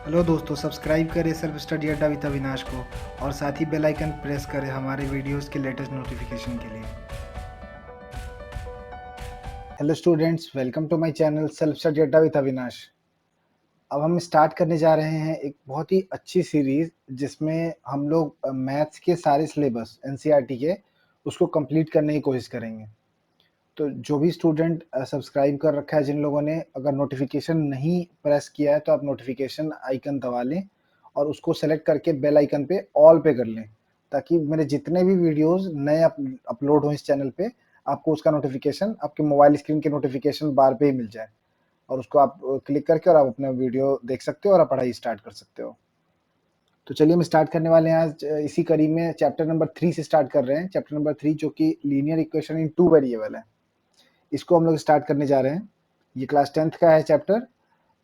Hello दोस्तों, subscribe करें self study Adda with Avinash को और साथ ही बेल आइकन प्रेस करें हमारे वीडियोस के लेटेस्ट नोटिफिकेशन के लिए। Hello students, welcome to my channel self study Adda with Avinash. अब हम स्टार्ट करने जा रहे हैं एक बहुत ही अच्छी सीरीज़ जिसमें हम लोग मैथ्स के सारे सिलेबस एनसीईआरटी के उसको कंप्लीट करने की कोशिश करेंगे। तो जो भी स्टूडेंट सब्सक्राइब कर रखा है, जिन लोगों ने अगर नोटिफिकेशन नहीं प्रेस किया है तो आप नोटिफिकेशन आइकन दबा लें और उसको सेलेक्ट करके बेल आइकन पे ऑल पे कर लें, ताकि मेरे जितने भी वीडियोस नए अपलोड हों इस चैनल पे आपको उसका नोटिफिकेशन आपके मोबाइल स्क्रीन के नोटिफिकेशन बार पे ही मिल जाए और उसको आप क्लिक करके और आप अपना वीडियो देख सकते हो और आप पढ़ाई स्टार्ट कर सकते हो। तो चलिए हम स्टार्ट करने वाले हैं आज इसी कड़ी में चैप्टर नंबर 3 से स्टार्ट कर रहे हैं। चैप्टर नंबर 3 जो कि लीनियर इक्वेशन इन 2 वेरिएबल है, इसको हम लोग स्टार्ट करने जा रहे हैं। ये क्लास 10th का है चैप्टर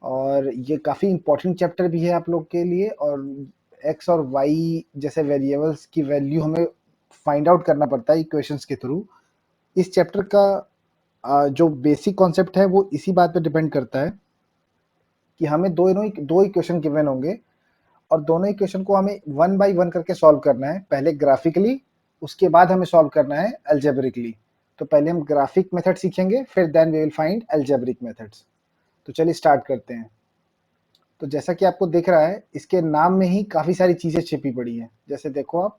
और ये काफ़ी इंपॉर्टेंट चैप्टर भी है आप लोग के लिए। और एक्स और वाई जैसे वेरिएबल्स की वैल्यू हमें फाइंड आउट करना पड़ता है इक्वेशंस के थ्रू। इस चैप्टर का जो बेसिक कॉन्सेप्ट है वो इसी बात पे डिपेंड करता है कि हमें दो इक्वेशन गिवन होंगे और दोनों इक्वेशन को हमें वन बाय वन करके सॉल्व करना है। पहले ग्राफिकली, उसके बाद हमें सॉल्व करना है अलजेब्रिकली। तो पहले हम ग्राफिक मेथड सीखेंगे, फिर then we will find algebraic methods. तो चलिए स्टार्ट करते हैं। तो जैसा कि आपको दिख रहा है, इसके नाम में ही काफ़ी सारी चीज़ें छिपी पड़ी हैं। जैसे देखो आप,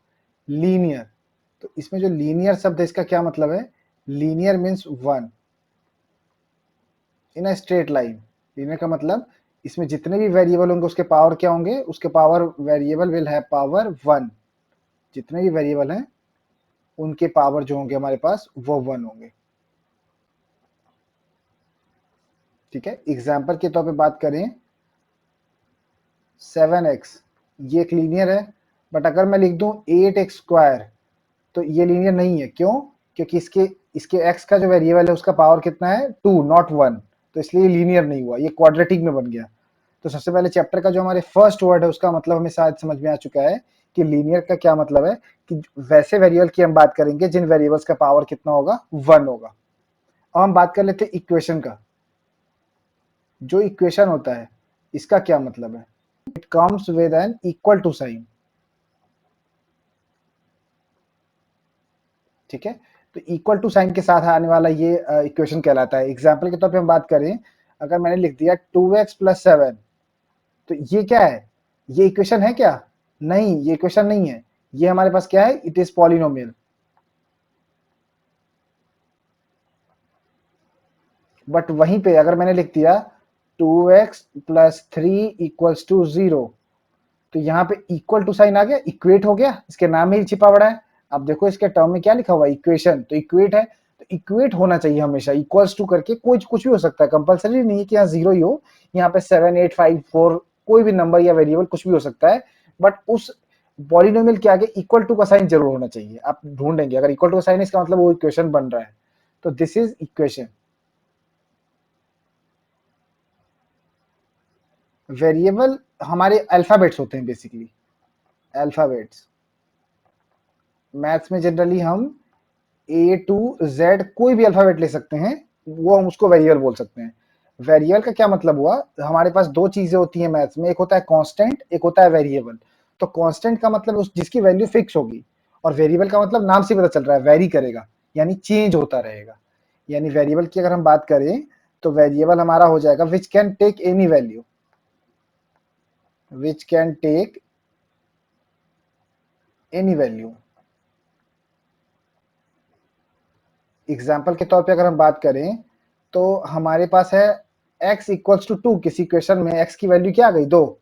लीनियर। तो इसमें जो लीनियर शब्द है इसका क्या मतलब है? Linear means one in a straight line. Linear का मतलब इसमें जितने भी वेरिएबल होंगे उसके पावर क्या होंगे? उसके power, variable will have power one. जितने भी वेरिएबल हैं उनके पावर जो होंगे हमारे पास वो वन होंगे। ठीक है, एग्जाम्पल के तौर पे बात करें, 7x ये एक लीनियर है, बट अगर मैं लिख दूं 8x स्क्वायर तो ये लीनियर नहीं है। क्यों? क्योंकि इसके इसके x का जो वेरिएबल है उसका पावर कितना है? 2, नॉट 1। तो इसलिए लीनियर नहीं हुआ, ये क्वाड्रेटिक में बन गया। तो सबसे पहले चैप्टर का जो हमारे फर्स्ट वर्ड है उसका मतलब हमें शायद समझ में आ चुका है कि लीनियर का क्या मतलब है। कि वैसे वेरिएबल की हम बात करेंगे जिन वेरिएबल्स का पावर कितना होगा? 1 होगा। अब हम बात कर लेते हैं इक्वेशन का। जो इक्वेशन होता है इसका क्या मतलब है? It comes with an equal to sign. ठीक है, तो इक्वल टू साइन के साथ आने वाला ये इक्वेशन कहलाता है। एग्जाम्पल के तौर पे हम बात करें, अगर मैंने लिख दिया 2x प्लस 7, तो ये क्या है? ये इक्वेशन है क्या? नहीं, ये इक्वेशन नहीं है। ये हमारे पास क्या है? It is polynomial. बट वहीं पे अगर मैंने लिख दिया 2x प्लस 3 इक्वल्स टू 0, तो यहाँ पे इक्वल टू साइन आ गया, इक्वेट हो गया, इसके नाम में ही छिपा पड़ा है। अब देखो इसके टर्म में क्या लिखा हुआ है? इक्वेशन। तो इक्वेट है, तो इक्वेट होना चाहिए हमेशा इक्वल्स टू करके। कोई कुछ भी हो सकता है, कंपलसरी नहीं है कि यहाँ 0 ही हो। यहाँ पे 7, 8, 5, 4 कोई भी नंबर या वेरिएबल कुछ भी हो सकता है, बट उस पॉलिनोमियल के आगे इक्वल टू का साइन जरूर होना चाहिए। आप ढूंढेंगे, अगर इक्वल टू का साइन है इसका मतलब वो इक्वेशन बन रहा है। तो दिस इज इक्वेशन। वेरिएबल हमारे अल्फाबेट्स होते हैं बेसिकली, अल्फाबेट्स। मैथ्स में जनरली हम ए टू जेड कोई भी अल्फाबेट ले सकते हैं, वो हम उसको वेरिएबल बोल सकते हैं। वेरिएबल का क्या मतलब हुआ? हमारे पास दो चीजें होती हैं मैथ्स में, एक होता है कांस्टेंट, एक होता है वेरिएबल। तो कांस्टेंट का मतलब उस जिसकी वैल्यू फिक्स होगी, और वेरिएबल का मतलब नाम से पता चल रहा है, वेरी करेगा, यानी चेंज होता रहेगा। यानी वेरिएबल की अगर हम बात करें तो वेरिएबल हमारा हो जाएगा which can take any value, which can take any value. Example के तौर पे अगर हम बात करें तो हमारे पास है x इक्वल्स टू 2। किसी क्वेश्चन में x की वैल्यू क्या आ गई? 2।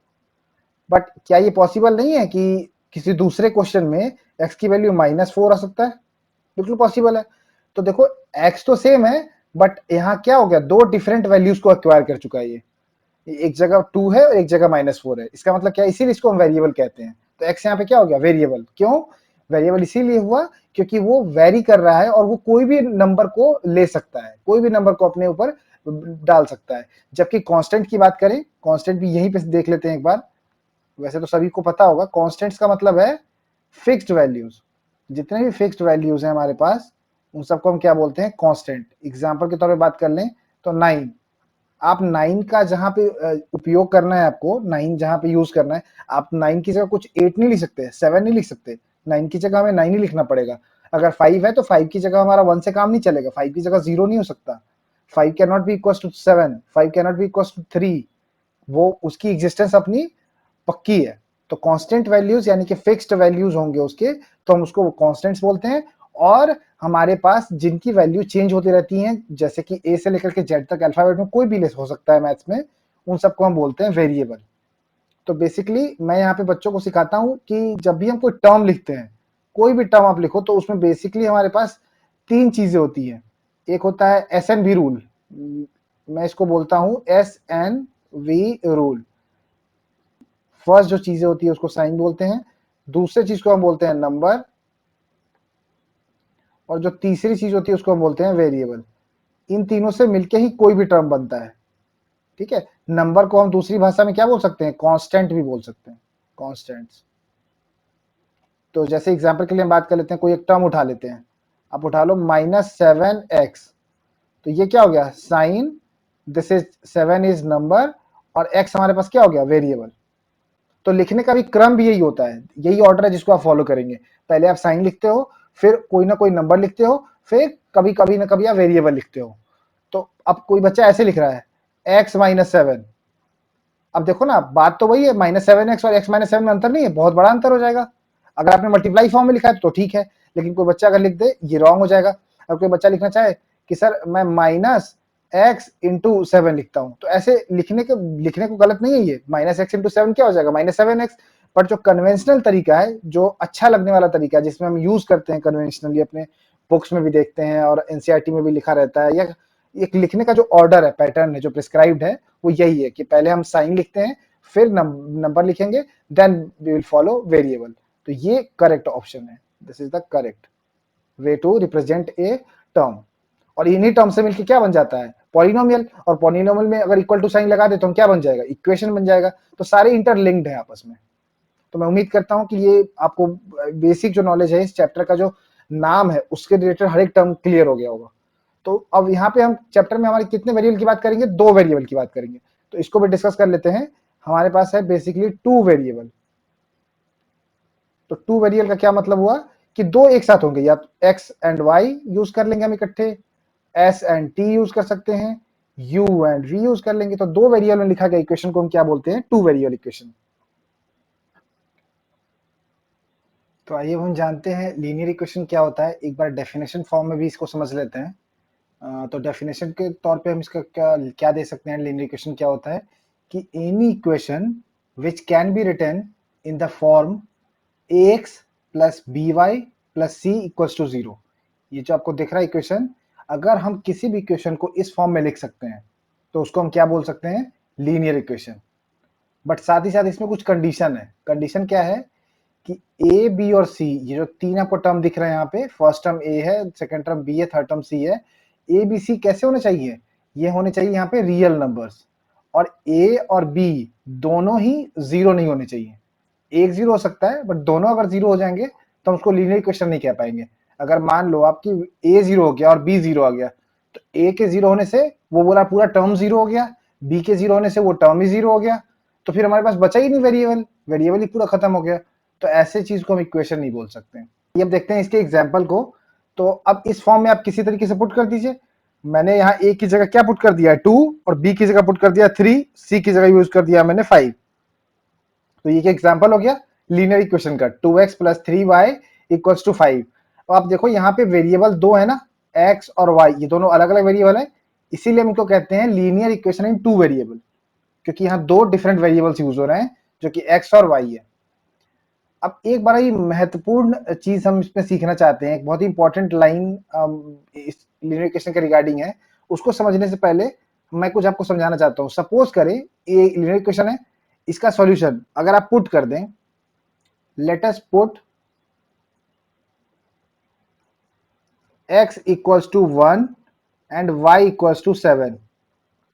बट क्या ये पॉसिबल नहीं है कि किसी दूसरे क्वेश्चन में x की वैल्यू -4 आ सकता है? बिल्कुल पॉसिबल है। तो देखो, x तो सेम है, बट यहाँ क्या हो गया? दो डिफरेंट वैल्यूज को एक्वायर कर चुका है ये। एक जगह 2 है और एक जगह -4 है। इसका मतलब क्या है? इसीलिए इसको हम वेरिएबल कहते हैं। तो x यहाँ पे क्या हो गया? वेरिएबल। क्यों वेरिएबल? इसीलिए हुआ क्योंकि वो वेरी कर रहा है और वो कोई भी नंबर को ले सकता है, कोई भी नंबर को अपने ऊपर डाल सकता है। जबकि कांस्टेंट की बात करें, कांस्टेंट भी यहीं पे देख लेते हैं एक बार। वैसे तो सभी को पता होगा, कांस्टेंट्स का मतलब है फिक्स्ड वैल्यूज। जितने भी फिक्स्ड वैल्यूज हैं हमारे पास उन सबको हम क्या बोलते हैं? कांस्टेंट। एग्जांपल के तौर पे बात कर लें तो 9, आप 9 का जहाँ पे उपयोग करना है आपको, 9 जहाँ पे यूज़ करना है, आप 9 की जगह कुछ 8 नहीं लिख सकते, 7 नहीं लिख सकते। 9 की जगह हमें 9 ही लिखना पड़ेगा। अगर 5 है तो 5 की जगह हमारा 1 से काम नहीं चलेगा, 5 की जगह 0 नहीं हो सकता। 5 can not be equals to 7, 5 can not be equals to 3। वो उसकी एग्जिस्टेंस अपनी पक्की है। तो कांस्टेंट वैल्यूज यानी कि फिक्स्ड वैल्यूज होंगे उसके, तो हम उसको कांस्टेंट्स बोलते हैं। और हमारे पास जिनकी वैल्यू चेंज होती रहती हैं, जैसे कि ए से लेकर के जेड तक अल्फाबेट में कोई भी लिस्ट हो सकता है मैथ्स में, उन सबको हम बोलते हैं वेरिएबल। तो बेसिकली मैं यहाँ पे बच्चों को सिखाता हूँ कि जब भी हम कोई टर्म लिखते हैं, कोई भी टर्म आप लिखो, तो उसमें बेसिकली हमारे पास 3 चीजें होती हैं। एक होता है SNV रूल, मैं इसको बोलता हूँ SNV रूल। फर्स्ट जो चीजें होती है उसको साइन बोलते हैं, दूसरे चीज को हम बोलते हैं नंबर, और जो तीसरी चीज होती है उसको हम बोलते हैं वेरिएबल। इन तीनों से मिलके ही कोई भी टर्म बनता है। ठीक है, नंबर को हम दूसरी भाषा में क्या बोल सकते हैं, कांस्टेंट भी बोल सकते हैं, कांस्टेंट्स। तो जैसे एग्जांपल के लिए हम बात कर लेते हैं, कोई एक टर्म उठा लेते हैं, आप उठा लो -7x, तो ये क्या हो गया, sign, this is 7 is number, और x हमारे पास क्या हो गया, वेरिएबल। तो लिखने का भी क्रम भी यही होता है, यही ऑर्डर है जिसको आप फॉलो करेंगे। पहले आप साइन लिखते हो, फिर कोई ना कोई नंबर लिखते हो, फिर कभी कभी ना कभी आप वेरिएबल लिखते हो। तो अब कोई बच्चा ऐसे लिख रहा है x-7, अब देखो ना, बात तो वही है, -7x और x-7 में अंतर नहीं है, बहुत बड़ा अंतर हो जाएगा। अगर आपने मल्टीप्लाई फॉर्म में लिखा है तो ठीक है, लेकिन कोई बच्चा अगर लिख दे, ये रॉन्ग हो जाएगा। अगर कोई बच्चा लिखना चाहे कि सर मैं -x × 7 लिखता हूं, तो ऐसे लिखने को गलत नहीं है ये, -x × 7 क्या हो जाएगा, -7x। बट जो कन्वेंशनल तरीका है, जो अच्छा लगने वाला तरीका है, जिसमें हम यूज करते हैं कन्वेंशनली, अपने बुक्स में भी देखते हैं और एनसीईआरटी में भी लिखा रहता है, या एक लिखने का जो ऑर्डर है, पैटर्न है जो प्रिस्क्राइब्ड है, वो यही है कि पहले हम साइन लिखते हैं, फिर नंबर लिखेंगे, then we will follow variable. तो ये करेक्ट ऑप्शन है, this is the correct way to represent a term. और इन्हीं टर्म से मिलकर क्या बन जाता है, पॉलिनोमियल। और पॉलिनोमियल में अगर इक्वल टू साइन लगा दे तो हम क्या बन जाएगा, इक्वेशन बन जाएगा। तो सारे इंटरलिंक्ड है आपस में। तो मैं उम्मीद करता हूं कि ये आपको बेसिक जो नॉलेज है इस चैप्टर का, जो नाम है उसके रिलेटेड हर एक टर्म क्लियर हो गया होगा। तो अब यहाँ पे हम चैप्टर में हमारे कितने वेरिएबल की बात करेंगे, 2 वेरिएबल की बात करेंगे। तो इसको भी डिस्कस कर लेते हैं। हमारे पास है बेसिकली 2 वेरिएबल। तो 2 वेरिएबल का क्या मतलब हुआ कि दो एक साथ होंगे, या तो x एंड y यूज कर लेंगे हम इकट्ठे, s एंड t यूज कर सकते हैं, u एंड v यूज कर लेंगे। तो 2 वेरिएबल में लिखा गया इक्वेशन को हम क्या बोलते हैं, 2 वेरिएबल इक्वेशन। तो आइए हम जानते हैं लीनियर इक्वेशन क्या होता है। एक बार डेफिनेशन फॉर्म में भी इसको समझ लेते हैं। तो डेफिनेशन के तौर पे हम इसका क्या क्या दे सकते हैं, लीनियर इक्वेशन क्या होता है कि any equation which can be written in the form ax plus by plus c equals to 0। ये जो आपको दिख रहा है इक्वेशन, अगर हम किसी भी इक्वेशन को इस फॉर्म में लिख सकते हैं तो उसको हम क्या बोल सकते हैं, लीनियर इक्वेशन। बट साथ ही साथ इसमें कुछ कंडीशन है। कंडीशन क्या है कि ए बी और सी, ये जो तीन आपको टर्म दिख रहे हैं यहाँ पे, फर्स्ट टर्म ए है, सेकंड टर्म बी है, थर्ड टर्म सी है। ए बी सी कैसे होने चाहिए, ये होने चाहिए यहाँ पे रियल नंबर्स। और ए और बी दोनों ही जीरो नहीं होने चाहिए। एक जीरो हो सकता है, बट दोनों अगर जीरो हो जाएंगे तो हम उसको लीनियर इक्वेशन नहीं कह पाएंगे। अगर मान लो आपकी ए जीरो हो गया और बी जीरो आ गया, तो ए के जीरो होने से वो बोला पूरा टर्म जीरो हो गया, बी के जीरो होने से वो टर्म ही जीरो हो गया, तो फिर हमारे पास बचा ही नहीं वेरिएबल, वेरिएबल ही पूरा खत्म हो गया। तो ऐसे चीज को हम इक्वेशन नहीं बोल सकते। ये अब देखते हैं इसके एग्जाम्पल को। तो अब इस फॉर्म में आप किसी तरीके से पुट कर दीजिए। मैंने यहाँ ए की जगह क्या पुट कर दिया है, 2, और बी की जगह पुट कर दिया 3, सी की जगह यूज कर दिया मैंने 5। तो ये एग्जाम्पल हो गया लीनियर इक्वेशन का, 2x plus 3y equals to 5। अब आप देखो यहाँ पे वेरिएबल दो है ना, x और y, ये दोनों अलग अलग वेरिएबल है, इसीलिए हम इनको कहते हैं लीनियर इक्वेशन इन 2 वेरिएबल, क्योंकि यहाँ दो डिफरेंट वेरिएबल्स यूज हो रहे हैं जो कि x और y है। अब एक बड़ा ही महत्वपूर्ण चीज हम इसमें सीखना चाहते हैं, एक बहुत ही इंपॉर्टेंट लाइन इस लीनियर इक्वेशन के रिगार्डिंग है। उसको समझने से पहले मैं कुछ आपको समझाना चाहता हूँ। सपोज करें ये लीनियर इक्वेशन है, इसका सॉल्यूशन अगर आप पुट कर दें, let us put x equals to 1 and y equals to 7,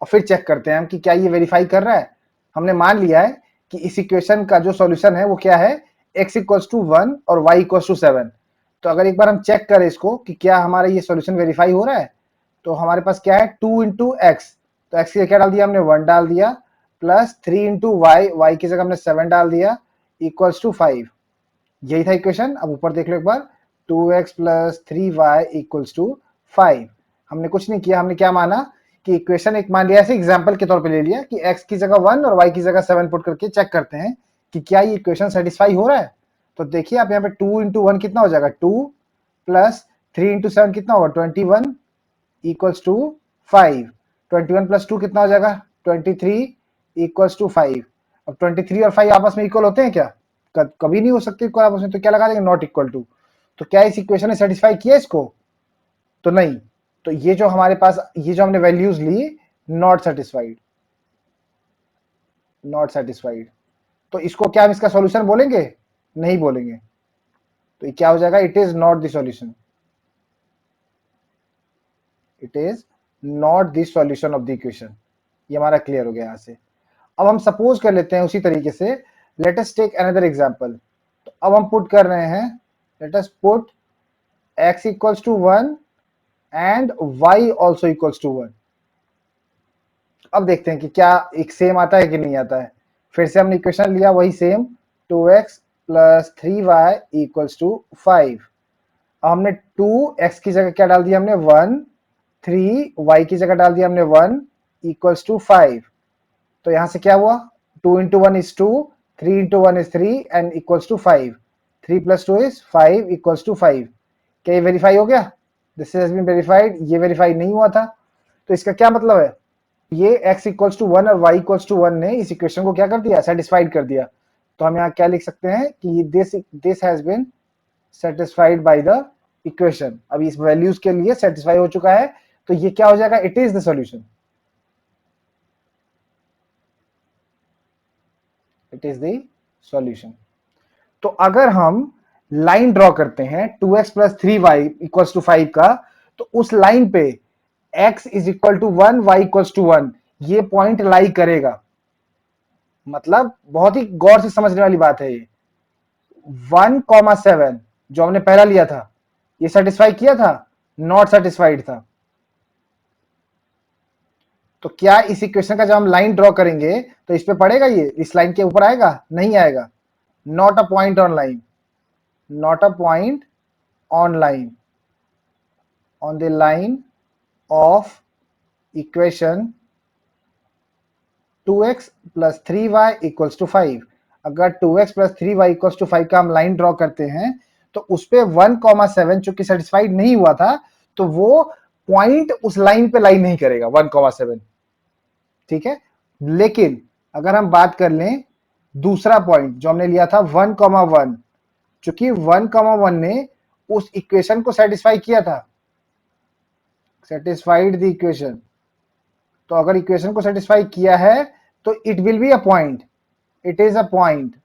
और फिर चेक करते हैं हम कि क्या ये वेरीफाई कर रहा है। हमने मान लिया है कि इस इक्वेशन का जो सॉल्यूशन है वो क्या है, x इक्वल्स टू 1 और y इक्वल्स टू 7। तो अगर एक बार हम चेक करें इसको कि क्या हमारा ये सॉल्यूशन वेरीफाई हो रहा है, तो हमारे पास क्या है, 2 इंटू एक्स, तो x की जगह क्या डाल दिया हमने 1 डाल दिया, प्लस 3 इंटू वाई, वाई की जगह हमने 7 डाल दिया, इक्वल्स टू 5। यही था इक्वेशन। अब ऊपर देख लो एक बार, 2x plus 3y equals to 5। हमने कुछ नहीं किया, हमने क्या माना कि इक्वेशन एक मान लिया, ऐसे एग्जांपल के तौर पे ले लिया कि x की जगह 1 और y की जगह 7 पुट करके चेक करते हैं कि क्या ये इक्वेशन सेटिस्फाई हो रहा है। तो देखिए आप यहाँ पे 2 इंटू 1 कितना हो जाएगा, 2 प्लस 3 इंटू 7 कितना होगा, 21 इक्वल्स टू 5। 21 प्लस 2 कितना हो जाएगा, 23 इक्वल्स टू 5। अब 23 और 5 आपस में इक्वल होते हैं क्या, कभी नहीं हो सकते इक्वल आपस में, तो क्या लगा देंगे, नॉट इक्वल टू। तो क्या इस इक्वेशन ने सेटिस्फाई किया इसको, तो नहीं। तो ये जो हमारे पास, ये जो हमने वैल्यूज ली, नॉट सेटिस्फाइड, नॉट सेटिस्फाइड। तो इसको क्या हम इसका सॉल्यूशन बोलेंगे, नहीं बोलेंगे। तो ये क्या हो जाएगा, it is not the solution, it is not the solution of the equation. ये हमारा क्लियर हो गया यहां से। अब हम सपोज कर लेते हैं उसी तरीके से, let us take another example. तो अब हम पुट कर रहे हैं, let us put x equals to 1 and y also equals to 1। अब देखते हैं कि क्या एक सेम आता है कि नहीं आता है। फिर से हमने इक्वेशन लिया वही same, 2x plus 3y equals to 5। अब हमने 2x की जगह क्या डाल दिया हमने 1, 3y की जगह डाल दिया हमने 1 इक्वल्स टू 5। तो यहां से क्या हुआ, 2 into 1 is 2, 3 into 1 is 3 and equals to 5। 3 plus 2 is 5 equals to 5। क्या ये वेरीफाई हो गया, दिस हैज बीन वेरीफाइड। ये वेरीफाई नहीं हुआ था, तो इसका क्या मतलब है, ये x इक्वल्स टू 1 और y इक्वल्स टू 1 ने इस इक्वेशन को क्या कर दिया, सेटिस्फाइड कर दिया। तो हम यहाँ क्या लिख सकते हैं कि this has been satisfied by the equation. अब इस वैल्यूज के लिए सेटिस्फाई हो चुका है, तो ये क्या हो जाएगा, it is the solution, it is the solution. तो अगर हम लाइन ड्रॉ करते हैं 2x plus 3y equals to 5 का, तो उस लाइन पे x is equal to 1, y equals to 1, ये पॉइंट लाई करेगा। मतलब बहुत ही गौर से समझने वाली बात है ये। 1,7 जो हमने पहला लिया था, ये सेटिस्फाई किया था, नॉट सेटिस्फाइड था। तो क्या इस इक्वेशन का जब हम लाइन ड्रॉ करेंगे तो इस पे पड़ेगा, ये इस लाइन के ऊपर आएगा, नहीं आएगा। Not a point on line, not a point on line, on the line of equation 2x plus 3y equals to 5। अगर 2x plus 3y equals to 5 का हम लाइन ड्रॉ करते हैं, तो उस पे 1,7 चूंकि सेटिस्फाइड नहीं हुआ था, तो वो पॉइंट उस लाइन पे लाई नहीं करेगा 1,7। ठीक है, लेकिन अगर हम बात कर लें दूसरा पॉइंट जो हमने लिया था 1,1, चूंकि 1,1 ने उस इक्वेशन को सेटिस्फाई किया था, सेटिस्फाइड द इक्वेशन। तो अगर इक्वेशन को सेटिस्फाई किया है तो it will be a point, it is a point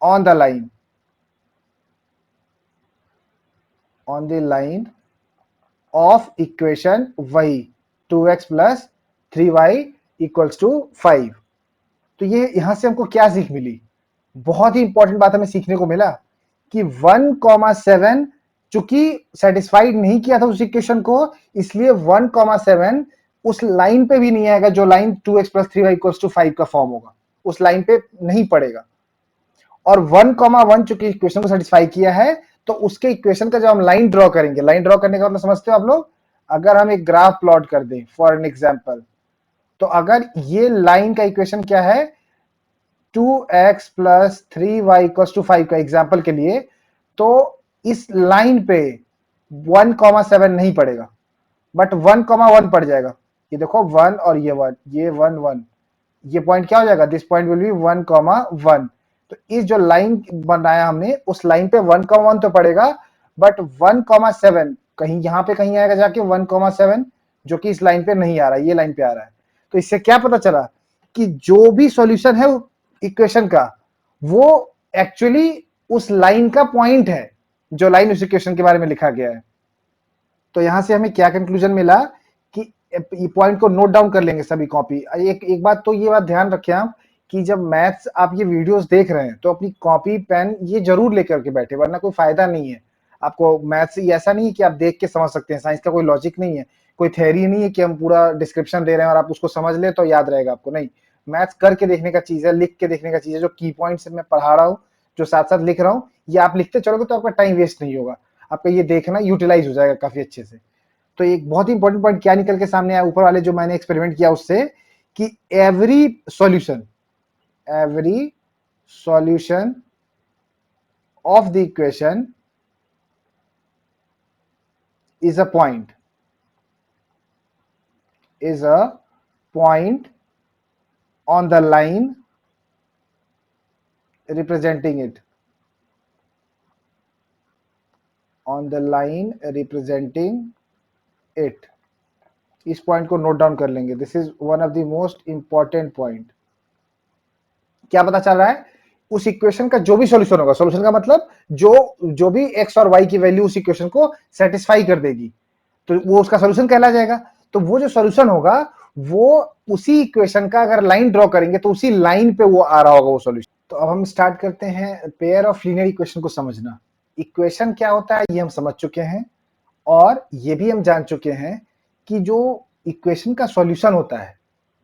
on the line, on the line of equation वही 2x plus 3y equals to 5। तो ये यहां से हमको क्या सीख मिली, बहुत ही इंपॉर्टेंट बात हमें सीखने को मिला कि 1,7 चूंकि सेटिस्फाइड नहीं किया था उस इक्वेशन को, इसलिए 1,7 उस लाइन पे भी नहीं आएगा जो line 2x plus 3y equals to 5 का फॉर्म होगा, उस लाइन पे नहीं पड़ेगा। और 1,1 चूंकि इक्वेशन को सेटिस्फाई किया है, तो उसके इक्वेशन का जब हम लाइन ड्रॉ करेंगे, लाइन ड्रॉ करने का मतलब समझते हो आप लोग, अगर हम एक ग्राफ प्लॉट कर दें फॉर एन एग्जांपल, तो अगर ये लाइन का इक्वेशन क्या है, 2x plus 3y equals to 5 का एग्जांपल के लिए, तो इस लाइन पे 1,7 नहीं पड़ेगा, बट 1,1 पड़ जाएगा। ये देखो 1 और ये 1, ये 1 1, ये पॉइंट क्या हो जाएगा, दिस पॉइंट विल बी 1,1। तो इस जो लाइन बनाया हमने, उस लाइन पे 1,1 तो पड़ेगा, बट 1,7 कहीं यहां पे कहीं आएगा जाके 1,7, जो कि इस लाइन पे नहीं आ रहा है, ये लाइन पे आ रहा है। तो इससे क्या पता चला कि जो भी सॉल्यूशन है इक्वेशन का, वो एक्चुअली उस लाइन का पॉइंट है, जो लाइन उस इक्वेशन के बारे में लिखा गया है। तो यहां से हमें क्या कंक्लूजन मिला कि ये पॉइंट को नोट डाउन कर लेंगे सभी कॉपी। एक बात तो ये बात ध्यान रखें आप कि जब मैथ्स आप ये वीडियोस देख रहे हैं, तो अपनी कॉपी पेन ये जरूर लेकर के बैठे, वरना कोई फायदा नहीं है आपको। मैथ्स ऐसा नहीं है कि आप देख के समझ सकते हैं, साइंस का कोई लॉजिक नहीं है। कोई थ्योरी नहीं है कि हम पूरा डिस्क्रिप्शन दे रहे हैं और आप उसको समझ ले तो याद रहेगा आपको, नहीं। मैथ्स करके देखने का चीज है, लिख के देखने का चीज है। जो की पॉइंट्स मैं पढ़ा रहा हूँ, जो साथ साथ लिख रहा हूँ, ये आप लिखते चलोगे तो आपका टाइम वेस्ट नहीं होगा, आपका ये देखना यूटिलाइज हो जाएगा काफी अच्छे से। तो एक बहुत ही इंपॉर्टेंट पॉइंट क्या निकल के सामने आया ऊपर वाले जो मैंने एक्सपेरिमेंट किया उससे, कि every solution of the equation is a point is a point on the line representing it, on the line representing it। इस पॉइंट को नोट डाउन कर लेंगे, this is one of the most important point. क्या पता चल रहा है, उस इक्वेशन का जो भी सॉल्यूशन होगा, सॉल्यूशन का मतलब जो भी एक्स और वाई की वैल्यू उस इक्वेशन को सेटिस्फाई कर देगी, तो वो उसका सॉल्यूशन कहला जाएगा। तो वो जो सॉल्यूशन होगा वो उसी इक्वेशन का अगर लाइन ड्रॉ करेंगे तो उसी लाइन पे वो आ रहा होगा वो सॉल्यूशन। तो अब हम स्टार्ट करते हैं पेयर ऑफ लीनियर इक्वेशन को समझना। इक्वेशन क्या होता है ये हम समझ चुके हैं, और ये भी हम जान चुके हैं कि जो इक्वेशन का सॉल्यूशन होता है,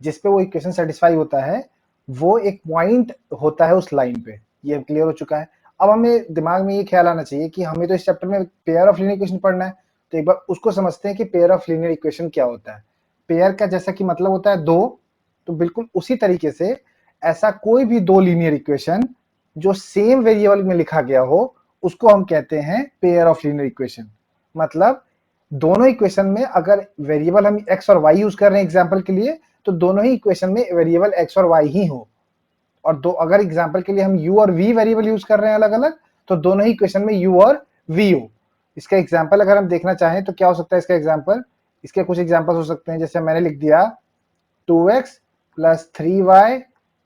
जिसपे वो इक्वेशन सेटिस्फाई होता है, वो एक पॉइंट होता है उस लाइन पे। ये क्लियर हो चुका है। अब हमें दिमाग में ये ख्याल आना चाहिए कि हमें तो इस चैप्टर में पेयर ऑफ लीनियर इक्वेशन पढ़ना है, तो एक बार उसको समझते हैं कि पेयर ऑफ लीनियर इक्वेशन क्या होता है। पेयर का जैसा कि मतलब होता है दो, तो बिल्कुल उसी तरीके से ऐसा कोई भी दो लीनियर इक्वेशन जो सेम वेरिएबल में लिखा गया हो, उसको हम कहते हैं पेयर ऑफ लीनियर इक्वेशन। मतलब दोनों इक्वेशन में अगर वेरिएबल हम एक्स और वाई यूज कर रहे हैं एग्जांपल के लिए, तो दोनों ही इक्वेशन में वेरिएबल एक्स और वाई ही हो। और दो अगर एग्जांपल के लिए हम u और v वेरिएबल यूज कर रहे हैं अलग अलग, तो दोनों ही इक्वेशन में u और v हो। इसका एग्जांपल अगर हम देखना चाहें तो क्या हो सकता है इसका एग्जांपल, इसके कुछ एग्जांपल्स हो सकते हैं। जैसे मैंने लिख दिया 2x plus 3y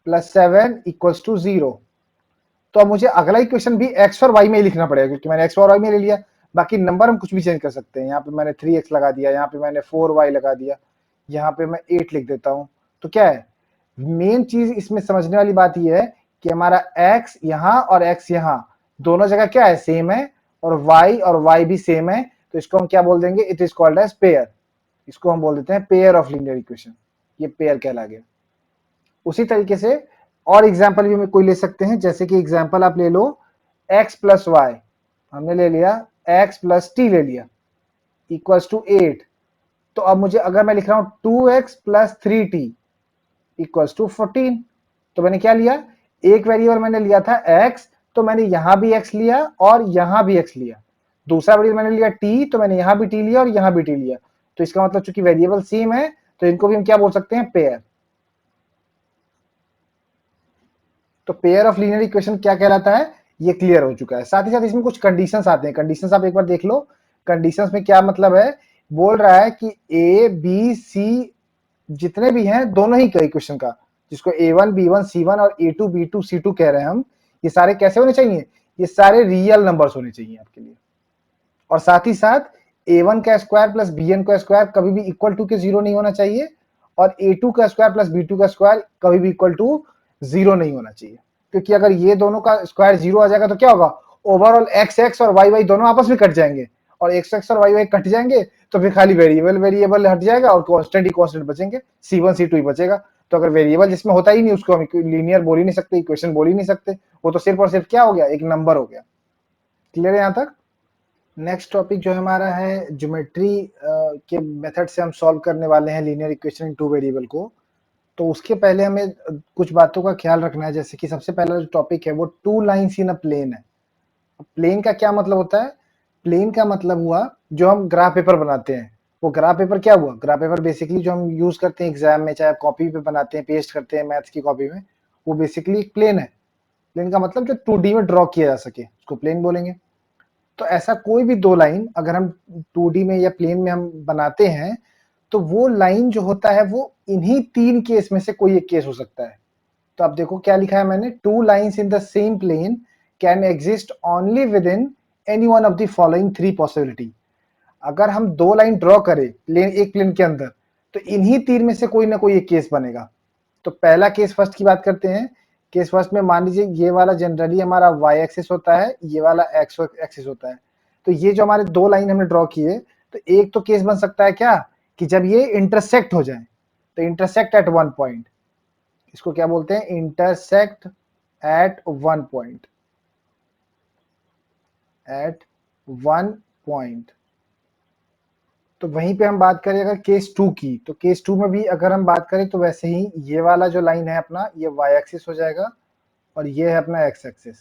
plus 7 equals to 0। तो अब मुझे अगला इक्वेशन भी x और y में ही लिखना पड़ेगा, क्योंकि मैंने x और y में ले लिया। बाकी नंबर हम कुछ भी चेंज कर सकते हैं। यहाँ पे मैंने 3x लगा दिया, यहाँ पे मैंने 4y लगा दिया, यहाँ पे मैं 8 लिख देता हूँ। तो क्या है, मेन चीज इसमें समझने वाली बात यह है कि हमारा x यहाँ और x यहाँ दोनों जगह क्या है, सेम है, और y भी सेम है। तो इसको हम क्या बोल देंगे, it is called as pair. इसको हम बोल देते हैं पेयर ऑफ लीनियर इक्वेशन, ये पेयर कहला गया। उसी तरीके से और एग्जांपल भी हम कोई ले सकते हैं। जैसे कि एग्जांपल आप ले लो x प्लस वाई, हमने ले लिया x प्लस टी ले लिया इक्वल्स टू 8। तो अब मुझे अगर मैं लिख रहा हूं 2x plus 3t equals to 14, तो मैंने क्या लिया, एक वेरिएबल मैंने लिया था x, तो मैंने यहां भी x लिया और यहां भी x लिया। दूसरा वेरिएबल मैंने लिया t, तो मैंने यहां भी t लिया और यहां भी t लिया। तो इसका मतलब चूंकि वेरिएबल सेम है, तो इनको भी हम क्या बोल सकते हैं, पेयर। तो पेयर ऑफ लीनियर इक्वेशन क्या कहलाता है, ये क्लियर हो चुका है। साथ ही साथ इसमें कुछ कंडीशंस आते हैं। कंडीशंस आप एक बार देख लो। कंडीशंस में क्या मतलब है, बोल रहा है कि ए बी सी जितने भी हैं दोनों ही इक्वेशन का, जिसको A1 B1 C1 और A2 B2 C2 कह रहे हैं हम, ये सारे कैसे होने चाहिए, ये सारे रियल नंबर्स होने चाहिए आपके लिए। और साथ ही साथ A1 का स्क्वायर प्लस BN का स्क्वायर कभी भी इक्वल टू के 0 नहीं होना चाहिए, और A2 का स्क्वायर प्लस B2 का स्क्वायर कभी भी इक्वल टू 0 नहीं होना चाहिए। क्योंकि अगर ये दोनों का स्क्वायर 0 आ जाएगा तो क्या होगा, ओवरऑल x और y दोनों आपस में कट जाएंगे, और x और y कट जाएंगे तो फिर खाली वेरिएबल हट जाएगा और कांस्टेंट ही कांस्टेंट बचेंगे, C1 C2 ही बचेगा। तो अगर वेरिएबल जिसमें होता ही नहीं उसको हम लीनियर बोल ही नहीं सकते, इक्वेशन बोल ही नहीं सकते, वो तो सिर्फ और सिर्फ क्या हो गया, एक नंबर हो गया। क्लियर है यहाँ तक। नेक्स्ट टॉपिक जो हमारा है, ज्योमेट्री के मेथड से हम सॉल्व करने वाले हैं linear equation in two variable को। तो उसके पहले हमें कुछ बातों का ख्याल रखना है। जैसे कि सबसे पहला जो टॉपिक है वो two lines in a plane है। प्लेन का क्या मतलब होता है, प्लेन का मतलब हुआ जो हम ग्राफ पेपर बनाते हैं। वो ग्राफ पेपर क्या हुआ, ग्राफ पेपर बेसिकली जो हम यूज करते हैं एग्जाम में, चाहे कॉपी पे बनाते हैं, पेस्ट करते हैं मैथ्स की कॉपी में, वो बेसिकली एक प्लेन है। प्लेन का मतलब जो 2D में ड्रॉ किया जा सके उसको प्लेन बोलेंगे। तो ऐसा कोई भी दो लाइन अगर हम 2D में या प्लेन में हम बनाते हैं, तो वो लाइन जो होता है वो इन्हीं तीन केस में से कोई एक केस हो सकता है। तो आप देखो क्या लिखा है मैंने, two lines in the same plane can exist only within any one of the following three possibility. अगर हम दो लाइन ड्रॉ करें एक प्लेन के अंदर, तो इन्हीं तीन में से कोई ना कोई एक केस बनेगा। तो पहला केस फर्स्ट की बात करते हैं। केस फर्स्ट में मान लीजिए ये वाला जनरली हमारा y एक्सिस होता है, ये वाला x एक्सिस होता है। तो ये जो हमारे दो लाइन हमने ड्रॉ किए, तो एक तो केस बन सकता है क्या, कि जब ये इंटरसेक्ट हो जाए, तो इंटरसेक्ट एट वन पॉइंट, इसको क्या बोलते हैं, intersect at one point, at one point. तो वहीं पे हम बात करें अगर केस 2 की, तो केस 2 में भी अगर हम बात करें तो वैसे ही ये वाला जो लाइन है अपना, ये वाई एक्सिस हो जाएगा और ये है अपना एक्स एक्सिस।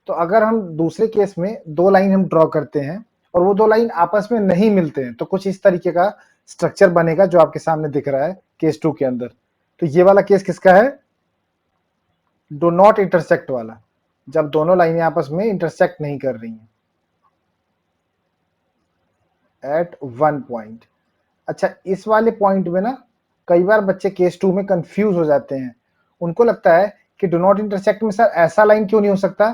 तो अगर हम दूसरे केस में दो लाइन हम ड्रॉ करते हैं और वो दो लाइन आपस में नहीं मिलते हैं, तो कुछ इस तरीके का स्ट्रक्चर बनेगा जो आपके सामने दिख रहा है केस 2 के अंदर। तो ये वाला केस किसका है, डू नॉट इंटरसेक्ट वाला, जब दोनों लाइनें आपस में इंटरसेक्ट नहीं कर रही हैं एट वन पॉइंट। अच्छा, इस वाले पॉइंट में ना कई बार बच्चे केस 2 में कंफ्यूज हो जाते हैं, उनको लगता है कि डू नॉट इंटरसेक्ट में सर ऐसा लाइन क्यों नहीं हो सकता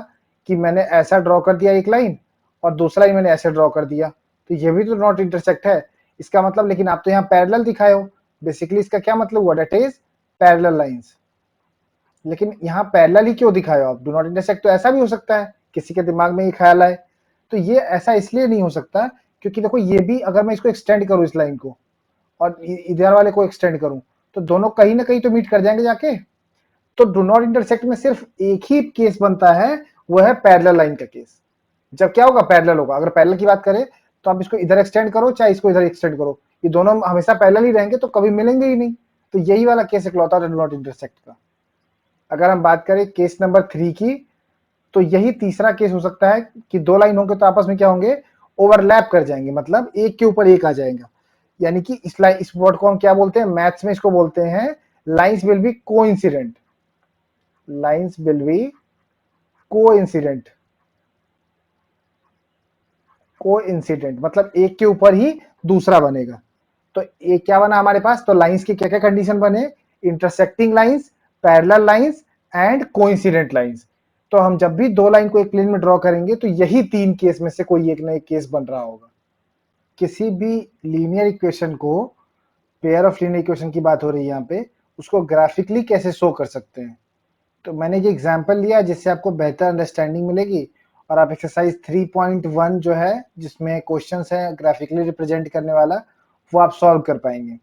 कि मैंने ऐसा ड्रॉ कर दिया एक लाइन और दूसरा लाइन मैंने ऐसे ड्रॉ कर दिया, तो ये भी तो नॉट इंटरसेक्ट है इसका मतलब। लेकिन आप तो यहाँ पैरेलल दिखाए हो, बेसिकली इसका क्या मतलब हुआ, दैट इज पैरेलल लाइंस। लेकिन यहाँ पैरेलल ही क्यों दिखाए हो आप, डू नॉट इंटरसेक्ट तो ऐसा भी हो सकता है, किसी के दिमाग में ये ख्याल आए। तो ये ऐसा इसलिए नहीं हो सकता क्योंकि देखो ये भी, अगर मैं इसको एक्सटेंड करूँ इस लाइन को और इधर वाले को एक्सटेंड करूं, तो दोनों कहीं ना कहीं तो मीट कर जाएंगे जाके। तो डू नॉट इंटरसेक्ट में सिर्फ एक ही केस बनता है, वो है पैरेलल लाइन का केस। जब क्या होगा, पैरेलल होगा। अगर पैरेलल की बात करें तो आप इसको इधर एक्सटेंड करो चाहे इसको इधर एक्सटेंड करो, ये दोनों हमेशा पैरेलल ही रहेंगे, तो कभी मिलेंगे ही नहीं। तो यही वाला केस इकलौता है डू नॉट इंटरसेक्ट का। अगर हम बात करें केस नंबर 3 की, तो यही तीसरा केस हो सकता है कि दो लाइन होंगे तो आपस में क्या होंगे, ओवरलैप कर जाएंगे, मतलब एक के ऊपर एक आ जाएगा। यानी कि इस लाइन, इस वर्ड को हम क्या बोलते हैं, मैथ्स में इसको बोलते हैं lines will be coincident, lines will be coincident. Coincident मतलब एक के ऊपर ही दूसरा बनेगा। तो एक क्या बना हमारे पास, तो लाइंस की क्या क्या कंडीशन बने, intersecting lines, parallel lines and coincident lines. तो हम जब भी दो लाइन को एक प्लेन में ड्रॉ करेंगे तो यही तीन केस में से कोई एक ना एक केस बन रहा होगा। किसी भी लीनियर इक्वेशन को, पेयर ऑफ लीनियर इक्वेशन की बात हो रही है यहाँ पे, उसको ग्राफिकली कैसे शो कर सकते हैं। तो मैंने ये एग्जांपल लिया जिससे आपको बेहतर अंडरस्टैंडिंग मिलेगी, और आप एक्सरसाइज 3.1 जो है जिसमें क्वेश्चंस है ग्राफिकली रिप्रेजेंट करने वाला, वो आप सॉल्व कर पाएंगे।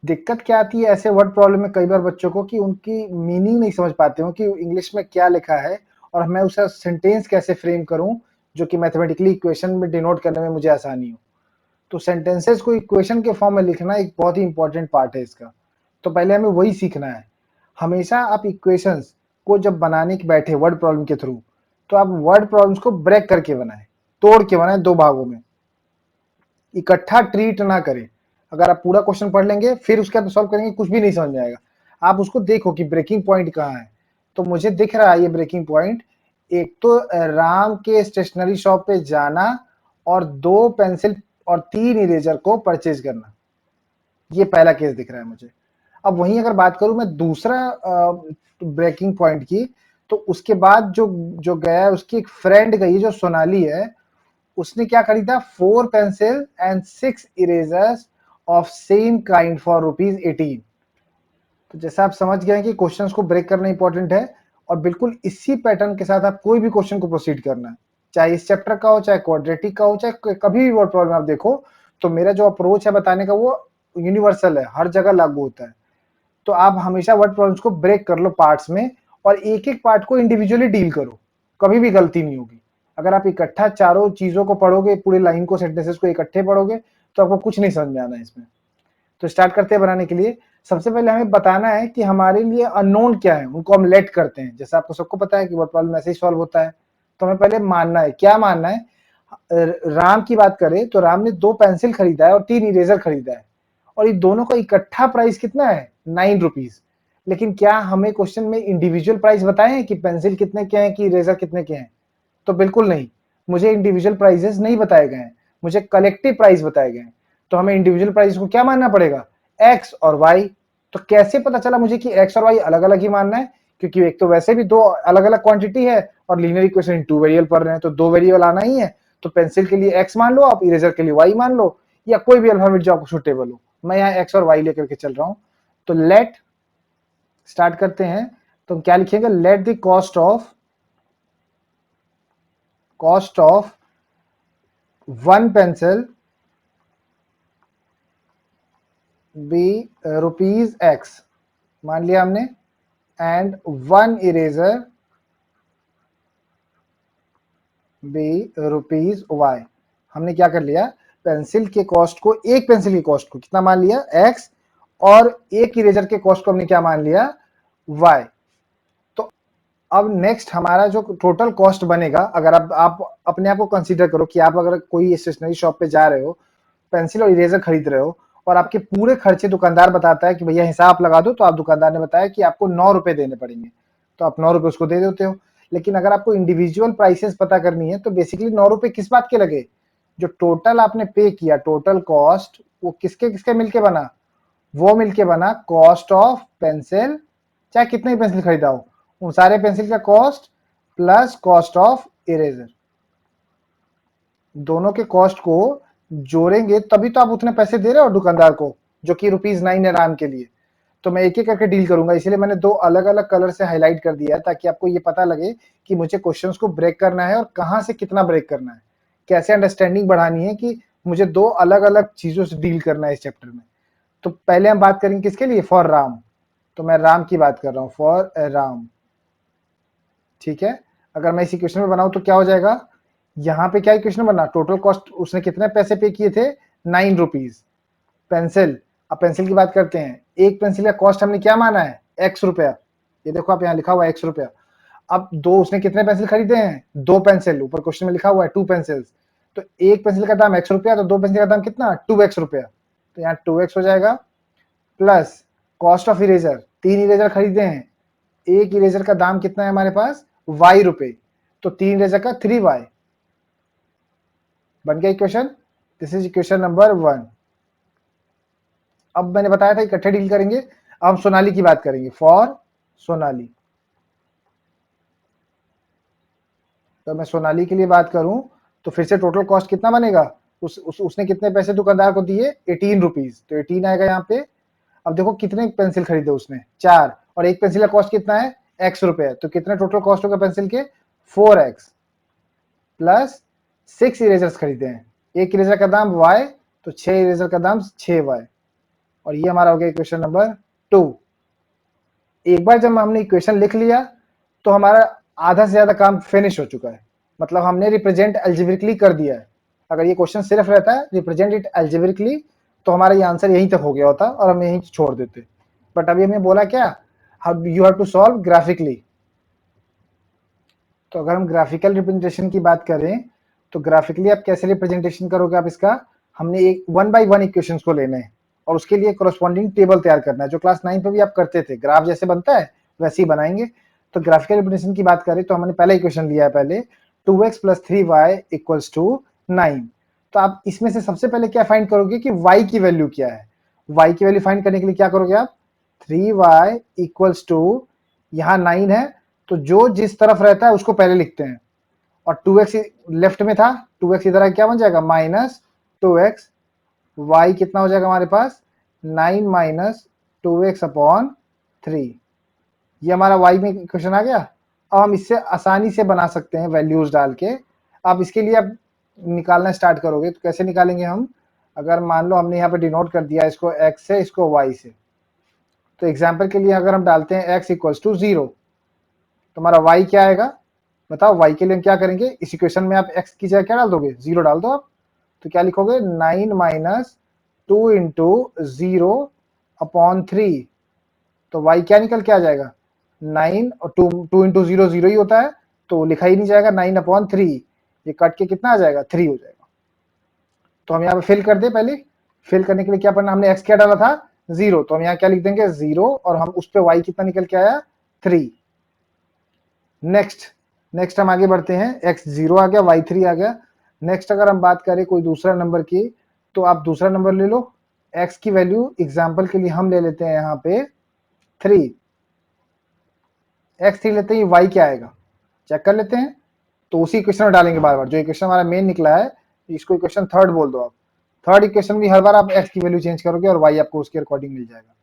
दिक्कत क्या आती है ऐसे वर्ड प्रॉब्लम में कई बार बच्चों को, कि उनकी मीनिंग नहीं समझ पाते हो कि इंग्लिश में क्या लिखा है और मैं उसका सेंटेंस कैसे फ्रेम करूं जो कि मैथमेटिकली इक्वेशन में डिनोट करने में मुझे आसानी हो। तो सेंटेंसेस को इक्वेशन के फॉर्म में लिखना एक बहुत ही इंपॉर्टेंट पार्ट है इसका। तो पहले हमें वही सीखना है। हमेशा आप इक्वेशंस को जब बनाने के बैठे वर्ड प्रॉब्लम के थ्रू, तो आप वर्ड प्रॉब्लम्स को ब्रेक करके बनाएं, तोड़ के बनाएं दो भागों में, इकट्ठा ट्रीट ना करें। अगर आप पूरा क्वेश्चन पढ़ लेंगे फिर उसके बाद सॉल्व करेंगे, कुछ भी नहीं समझ में आएगा। आप उसको देखो कि ब्रेकिंग पॉइंट कहाँ है। तो मुझे दिख रहा है ये ब्रेकिंग पॉइंट, एक तो राम के स्टेशनरी शॉप पे जाना और दो पेंसिल और तीन इरेजर को परचेज करना, ये पहला केस दिख रहा है मुझे। अब वहीं अगर बात करूं मैं दूसरा ब्रेकिंग पॉइंट की, तो उसके बाद जो जो गया है, उसकी एक फ्रेंड गई जो सोनाली है, उसने क्या खरीदा, 4 pencil and 6 erasers of same kind for ₹18। तो जैसा आप समझ गए कि क्वेश्चंस को ब्रेक करना इंपॉर्टेंट है, और बिल्कुल इसी पैटर्न के साथ आप कोई भी क्वेश्चन को प्रोसीड करना है, चाहे इस चैप्टर का हो, चाहे क्वाड्रेटिक का हो, चाहे कभी भी वर्ड प्रॉब्लम आप देखो, तो मेरा जो अप्रोच है बताने का वो यूनिवर्सल है, हर जगह लागू होता है। तो आप हमेशा वर्ड प्रॉब्लम्स को ब्रेक कर लो पार्ट्स में, और एक एक पार्ट को इंडिविजुअली डील करो, कभी भी गलती नहीं होगी। अगर आप इकट्ठा चारों चीजों को पढ़ोगे, पूरी लाइन को, सेंटेंसेस को इकट्ठे पढ़ोगे, तो आपको कुछ नहीं समझ में आना है इसमें। तो स्टार्ट करते हैं बनाने के लिए। सबसे पहले हमें बताना है कि हमारे लिए अननोन क्या है, उनको हम लेट करते हैं। जैसे आपको सबको पता है कि वर्ड प्रॉब्लम ऐसे ही सॉल्व होता है। तो हमें पहले मानना है, क्या मानना है, राम की बात करें तो राम ने 2 पेंसिल खरीदा है और 3 इरेजर खरीदा है, और ये दोनों का इकट्ठा प्राइस कितना है, 9 रुपीज। लेकिन क्या हमें क्वेश्चन में इंडिविजुअल प्राइस बताए हैं कि पेंसिल कितने के हैं कि इरेजर कितने के हैं? तो बिल्कुल नहीं, मुझे इंडिविजुअल प्राइसेस नहीं बताए गए हैं, मुझे कलेक्टिव प्राइस बताए गए हैं। तो हमें इंडिविजुअल प्राइस को क्या मानना पड़ेगा, एक्स और वाई। तो कैसे पता चला मुझे कि एक्स और वाई अलग अलग ही मानना है, क्योंकि एक तो वैसे भी दो अलग अलग क्वांटिटी है और लीनियर इक्वेशन 2 वेरिएबल पढ़ रहे हैं, तो 2 वेरिएबल आना ही है। तो पेंसिल के लिए एक्स मान लो आप, इरेजर के लिए वाई मान लो, या कोई भी अल्फाबेट जो आपको सुटेबल हो। मैं यहाँ एक्स और वाई लेकर के चल रहा हूं। तो लेट स्टार्ट करते हैं। तो हम क्या लिखेंगे, let the cost of one pencil be rupees x मान लिया हमने, and 1 eraser be rupees y. हमने क्या कर लिया, पेंसिल के कॉस्ट को, एक पेंसिल की कॉस्ट को कितना मान लिया एक्स, और एक इरेजर के कॉस्ट को हमने क्या मान लिया वाई। तो अब नेक्स्ट हमारा जो टोटल कॉस्ट बनेगा, अगर आप अपने आप को कंसीडर करो कि आप अगर कोई स्टेशनरी शॉप पे जा रहे हो, पेंसिल और इरेजर खरीद रहे हो, और आपके पूरे खर्चे दुकानदार बताता है कि भैया हिसाब लगा दो, तो आप दुकानदार ने बताया कि आपको 9 रुपए देने पड़ेंगे, तो आप 9 रुपए उसको दे देते हो। लेकिन अगर आपको इंडिविजुअल प्राइसेस पता करनी है, तो बेसिकली 9 रुपए किस बात के लगे, जो टोटल आपने पे किया, टोटल कॉस्ट, वो किसके किसके मिलके बना, वो मिलके बना कॉस्ट ऑफ पेंसिल, चाहे कितने ही पेंसिल खरीदा हो, उन सारे पेंसिल का cost plus cost of eraser, दोनों के कॉस्ट को जोड़ेंगे तभी तो आप उतने पैसे दे रहे हो दुकानदार को, जो कि ₹9 है राम के लिए। तो मैं एक एक करके डील करूंगा, इसीलिए मैंने दो अलग अलग कलर से हाईलाइट कर दिया है, ताकि आपको ये पता लगे कि मुझे क्वेश्चंस को ब्रेक करना है और कहां से कितना ब्रेक करना है, कैसे अंडरस्टैंडिंग बढ़ानी है कि मुझे दो अलग अलग चीजों से डील करना है इस चैप्टर में। तो पहले हम बात करेंगे किसके लिए, फॉर राम, तो मैं राम की बात कर रहा हूं, फॉर राम, ठीक है। अगर मैं इस इक्वेशन में बनाऊं तो क्या हो जाएगा, यहाँ पे क्या इक्वेशन बना, टोटल कॉस्ट उसने कितने पैसे पे किए थे, 9 रुपीज। पेंसिल, अब पेंसिल की बात करते हैं, एक पेंसिल का कॉस्ट हमने क्या माना है, एक्स रुपया, ये देखो आप यहाँ लिखा हुआ है एक्स रुपया। अब दो, उसने कितने पेंसिल खरीदे हैं, दो पेंसिल, ऊपर क्वेश्चन में लिखा हुआ है 2 पेंसिल्स, तो एक पेंसिल का दाम एक्स रुपया, तो दो पेंसिल का दाम कितना, 2x रुपया, तो यहाँ 2x हो जाएगा, plus cost of eraser, 3 eraser खरीदे हैं, एक इरेजर का दाम कितना है हमारे पास, y रुपए, तो 3 इरेजर का 3y, बन गया equation. This is equation number 1। अब मैंने बताया था इकट्ठे डील करेंगे। अब हम सोनाली की बात करेंगे, फॉर सोनाली। तो मैं सोनाली के लिए बात करूं, तो फिर से टोटल कॉस्ट कितना बनेगा, उसने कितने पैसे दुकानदार को दिए, 18 रुपीज, तो 18 आएगा यहाँ पे। अब देखो कितने पेंसिल खरीदे उसने, 4, और एक पेंसिल का कॉस्ट कितना है, x रुपए, तो कितने टोटल कॉस्ट होगा पेंसिल के, 4x, प्लस 6 इरेजर्स खरीदे हैं, एक इरेजर का दाम y, तो 6 इरेजर का दाम 6y, और ये हमारा हो गया इक्वेशन नंबर 2। एक बार जब हमने इक्वेशन लिख लिया, तो हमारा आधा से ज्यादा काम फिनिश हो चुका है, मतलब हमने रिप्रेजेंट एल्जेब्रिकली कर दिया है। अगर ये क्वेश्चन सिर्फ रहता है रिप्रेजेंट इट एल्जेब्रिकली, तो हमारा ये आंसर यहीं तक हो गया होता और हम यहीं छोड़ देते। बट अभी हमें बोला क्या, you have to solve graphically. तो अगर हम ग्राफिकल रिप्रेजेंटेशन की बात करें, तो ग्राफिकली आप कैसे रिप्रेजेंटेशन करोगे आप इसका, हमने एक 1 बाई 1 इक्वेशंस को लेना है, और उसके लिए कोरस्पॉन्डिंग टेबल तैयार करना है, जो क्लास 9 पे भी आप करते थे, ग्राफ जैसे बनता है वैसे ही बनाएंगे। तो ग्राफिकल रिप्रेजेंटेशन की बात करें, तो हमने पहला इक्वेशन लिया है पहले, 2x plus 3y equals to 9। तो आप इसमें से सबसे पहले क्या फाइंड करोगे कि y की वैल्यू क्या है, y की वैल्यू फाइंड करने के लिए क्या करोगे आप, 3y इक्वल्स टू, यहाँ 9 है, तो जो जिस तरफ रहता है उसको पहले लिखते हैं, और 2x लेफ्ट में था, 2x इधर क्या बन जाएगा, माइनस 2x, y कितना हो जाएगा हमारे पास, 9 माइनस 2x अपॉन 3, ये हमारा y में क्वेश्चन आ गया। अब हम इससे आसानी से बना सकते हैं वैल्यूज डाल के। अब इसके लिए आप निकालना स्टार्ट करोगे, तो कैसे निकालेंगे हम, अगर मान लो हमने यहाँ पे डिनोट कर दिया इसको x से, इसको y से, तो एग्जाम्पल के लिए अगर हम डालते हैं x इक्वल्स टू 0, तो हमारा y क्या आएगा, बताओ। y के लिए हम क्या करेंगे, इस इक्वेशन में आप x की जगह क्या डाल दोगे, 0 डाल दो आप, तो क्या लिखोगे, 9 माइनस 2 इंटू 0 अपॉन 3, तो y क्या निकल के आ जाएगा, 9, और 2 इंटू 0 0 ही होता है, तो लिखा ही नहीं जाएगा, 9 अपॉन 3, ये कट के कितना आ जाएगा, 3 हो जाएगा। तो हम यहाँ पे फिल कर दे, पहले फिल करने के लिए क्या पढ़ना, हमने x क्या डाला था, 0, तो हम यहाँ क्या लिख देंगे, 0, और हम उस पर y कितना निकल के आया, 3। नेक्स्ट हम आगे बढ़ते हैं, x 0 आ गया, y 3 आ गया। नेक्स्ट अगर हम बात करें कोई दूसरा नंबर की, तो आप दूसरा नंबर ले लो, x की वैल्यू एग्जाम्पल के लिए हम ले लेते हैं यहाँ पे 3, x3 लेते हैं, y क्या आएगा, चेक कर लेते हैं। तो उसी इक्वेशन में डालेंगे बार बार, जो इक्वेशन हमारा मेन निकला है, इसको इक्वेशन थर्ड बोल दो आप। थर्ड इक्वेशन भी हर बार आप x की वैल्यू चेंज करोगे और y आपको उसके अकॉर्डिंग मिल जाएगा।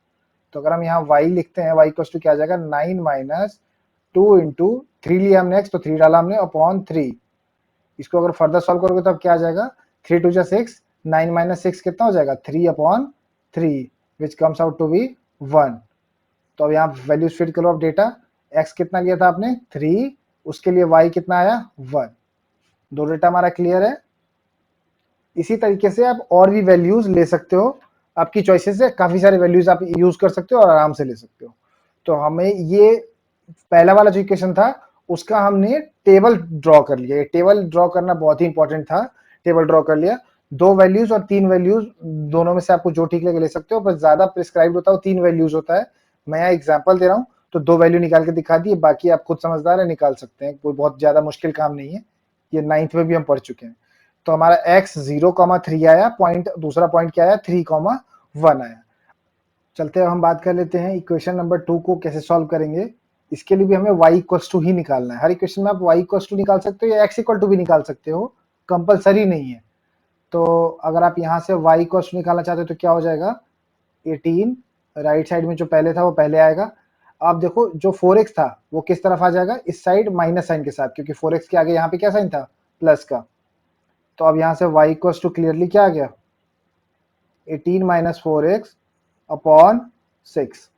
तो अगर हम यहाँ y लिखते हैं, y इक्वल टू क्या आ जाएगा, 9 माइनस 2 इंटू 3 लिया हमने x, तो 3 डाला हमने अपॉन 3। इसको अगर फर्दर सॉल्व करोगे तो अब क्या आ जाएगा, 3 टू जा 6, 9 माइनस 6 कितना हो जाएगा, 3 upon 3, which comes out to be 1। तो अब यहाँ वैल्यूज फिट करो अब डेटा, x कितना लिया था आपने 3, उसके लिए y कितना आया 1। दो डेटा हमारा क्लियर है। इसी तरीके से आप और भी वैल्यूज ले सकते हो, आपकी चॉइसेस है, काफी सारे वैल्यूज आप यूज कर सकते हो और आराम से ले सकते हो। तो हमें ये पहला वाला जो इक्वेशन था उसका हमने टेबल ड्रॉ कर लिया। ये टेबल ड्रॉ करना बहुत ही इंपॉर्टेंट था। टेबल ड्रॉ कर लिया, 2 वैल्यूज और 3 वैल्यूज दोनों में से आपको जो ठीक लगे ले सकते हो, पर ज्यादा प्रिस्क्राइब होता है 3 वैल्यूज होता है। मैं यहाँ एग्जांपल दे रहा हूँ तो 2 वैल्यू निकाल के दिखा दिए, बाकी आप खुद समझदार है, निकाल सकते हैं, कोई बहुत ज्यादा मुश्किल काम नहीं है। ये 9th में भी हम पढ़ चुके हैं। तो हमारा x 0,3 आया, पॉइंट दूसरा पॉइंट क्या आया 3,1 आया। चलते हैं हम बात कर लेते हैं इक्वेशन नंबर 2 को कैसे सॉल्व करेंगे। इसके लिए भी हमें y इक्वल्स टू ही निकालना है। हर इक्वेशन में आप y इक्वल्स टू निकाल सकते हो या x इक्वल टू भी निकाल सकते हो, कंपलसरी नहीं है। तो अगर आप यहाँ से y इक्वल्स टू निकालना चाहते हो तो क्या हो जाएगा 18, राइट साइड में जो पहले था वो पहले आएगा। आप देखो जो 4x था वो किस तरफ आ जाएगा, इस साइड माइनस साइन के साथ, क्योंकि 4x के आगे यहाँ पे क्या साइन था प्लस का। तो अब यहाँ से y इक्वल्स टू क्लियरली क्या आ गया 18 माइनस 4x अपॉन 6।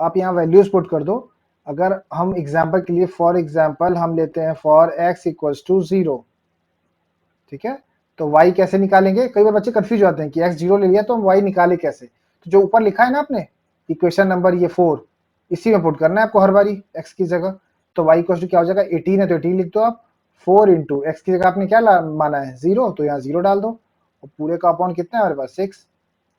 आप यहाँ वैल्यूज पुट कर दो। अगर हम एग्जाम्पल के लिए फॉर एग्जाम्पल हम लेते हैं फॉर x इक्वल्स टू 0, ठीक है। तो y कैसे निकालेंगे, कई बार बच्चे कंफ्यूज हो जाते हैं कि x 0 ले लिया तो हम y निकाले कैसे। तो जो ऊपर लिखा है ना आपने इक्वेशन नंबर ये 4, इसी में पुट करना है आपको हर बारी x की जगह। तो y इक्वल्स टू क्या हो जाएगा 18 है तो 18 लिख दो आप, 4 इंटू एक्स की जगह आपने क्या माना है 0, तो यहाँ 0 डाल दो और पूरे का अपॉन कितना है हमारे पास 6।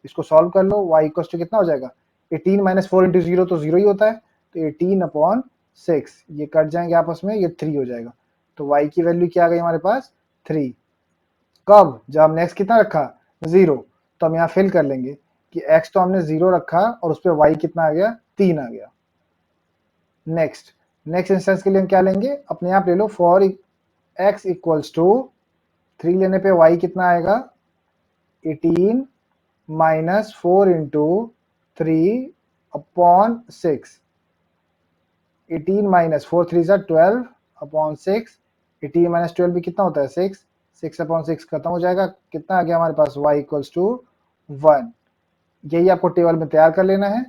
इसको सॉल्व कर लो, y इक्वल्स टू कितना हो जाएगा 18 माइनस 4 इंटू 0 तो 0 ही होता है, तो 18 अपॉन 6, ये कट जाएंगे आपस में, ये 3 हो जाएगा। तो y की वैल्यू क्या आ गई हमारे पास 3। कब, जब हमने x कितना रखा 0। तो हम यहाँ फिल कर लेंगे कि x तो हमने 0 रखा और उस पर y कितना आ गया 3 आ गया। नेक्स्ट नेक्स्ट इंस्टेंस के लिए हम क्या लेंगे, अपने आप ले लो फॉर x इक्वल्स टू 3 लेने पे y कितना आएगा 18 माइनस 4 इंटू 3 अपॉन 6। 18 माइनस 4 3 ज़ा 12 अपॉन 6। 18 माइनस 12 भी कितना होता है 6, 6 अपॉन 6 खत्म हो जाएगा, कितना आ गया हमारे पास y इक्वल्स टू 1। यही आपको टेबल में तैयार कर लेना है।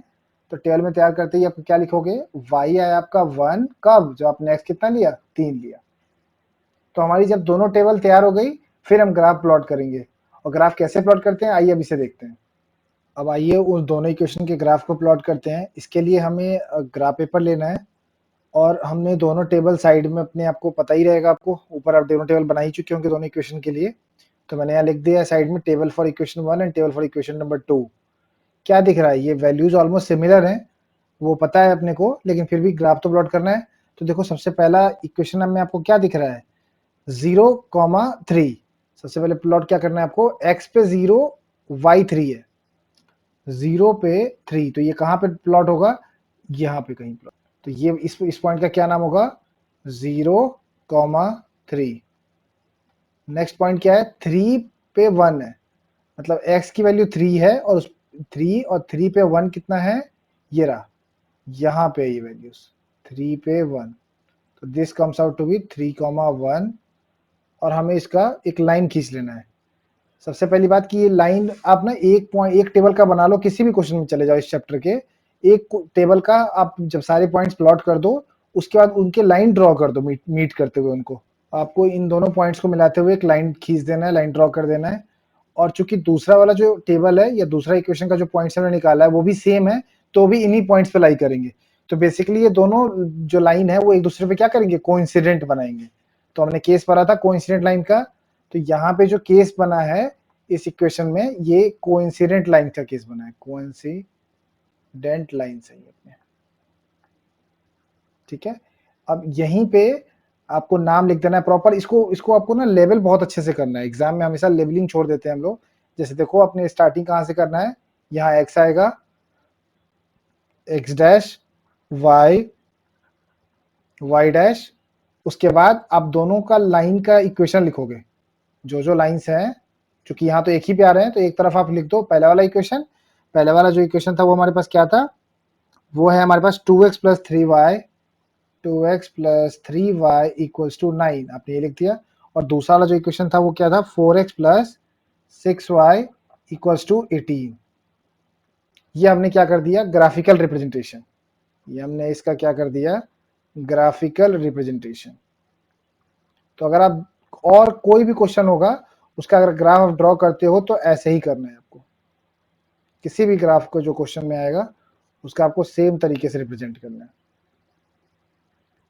तो टेबल में तैयार करते ही आप क्या लिखोगे, y आया आपका 1 कब, जब आपने x कितना लिया 3 लिया। तो हमारी जब दोनों टेबल तैयार हो गई फिर हम ग्राफ प्लॉट करेंगे। और ग्राफ कैसे प्लॉट करते हैं आइए अब इसे देखते हैं। अब आइए उन दोनों इक्वेशन के ग्राफ को प्लॉट करते हैं। इसके लिए हमें ग्राफ पेपर लेना है और हमने दोनों टेबल साइड में अपने, आपको पता ही रहेगा, आपको ऊपर आप दोनों टेबल बना ही चुके होंगे दोनों इक्वेशन के लिए। तो मैंने यहाँ लिख दिया है साइड में table for equation 1 and table for equation number 2। क्या दिख रहा है, ये वैल्यूज ऑलमोस्ट सिमिलर हैं, वो पता है अपने को, लेकिन फिर भी ग्राफ तो प्लॉट करना है। तो देखो सबसे पहला इक्वेशन में आपको क्या दिख रहा है 0,3। सबसे पहले प्लॉट क्या करना है आपको, x पे 0 y 3 है, 0 पे 3, तो ये कहाँ पे प्लॉट होगा यहाँ पे कहीं प्लॉट। तो ये इस पॉइंट का क्या नाम होगा 0,3। नेक्स्ट पॉइंट क्या है 3 पे 1 है, मतलब x की वैल्यू 3 है और उस 3 और 3 पे 1 कितना है, ये रहा यहाँ पे ये वैल्यूज 3 पे 1। तो this comes out to be 3,1 और हमें इसका एक लाइन खींच लेना है। सबसे पहली बात कि ये लाइन आप ना एक टेबल का बना लो, किसी भी क्वेश्चन में चले जाओ इस चैप्टर के, एक टेबल का आप जब सारे पॉइंट्स प्लॉट कर दो उसके बाद उनके लाइन ड्रॉ कर दो, मीट करते हुए उनको। आपको इन दोनों पॉइंट्स को मिलाते हुए एक लाइन खींच देना है, लाइन ड्रॉ कर देना है। और चूंकि दूसरा वाला जो टेबल है या दूसरा इक्वेशन का जो पॉइंट्स हमने निकाला है वो भी सेम है, तो भी इन्हीं पॉइंट्स पे लाई करेंगे। तो बेसिकली ये दोनों जो लाइन है वो एक दूसरे पे क्या करेंगे, कोइंसिडेंट बनाएंगे। तो हमने केस पढ़ा था कोइंसिडेंट लाइन का, तो यहाँ पे जो केस बना है इस इक्वेशन में ये कोइंसिडेंट लाइन का केस बना है, कोइंसिडेंट लाइन सही अपने, ठीक है। अब यहीं पे आपको नाम लिख देना है प्रॉपर, इसको आपको ना लेवल बहुत अच्छे से करना है। एग्जाम में हमेशा लेवलिंग छोड़ देते हैं हम लोग। जैसे देखो अपने स्टार्टिंग कहाँ से करना है, यहाँ x आएगा, x dash y, y dash, उसके बाद आप दोनों का लाइन का इक्वेशन लिखोगे, जो लाइंस हैं, क्योंकि यहाँ तो एक ही पे आ रहे हैं तो एक तरफ आप लिख दो पहला वाला इक्वेशन। पहला वाला जो इक्वेशन था वो हमारे पास क्या था, वो है हमारे पास 2x plus 3y, 2x plus 3y equals to 9, आपने ये लिख दिया। और दूसरा वाला जो इक्वेशन था वो क्या था, 4x plus 6y equals to 18। ये हमने क्या कर दिया, ग्राफिकल रिप्रेजेंटेशन। ये हमने इसका क्या कर दिया, ग्राफिकल रिप्रेजेंटेशन। तो अगर आप और कोई भी क्वेश्चन होगा उसका अगर ग्राफ ड्रॉ करते हो तो ऐसे ही करना है आपको। किसी भी ग्राफ को जो क्वेश्चन में आएगा उसका आपको सेम तरीके से रिप्रेजेंट करना है।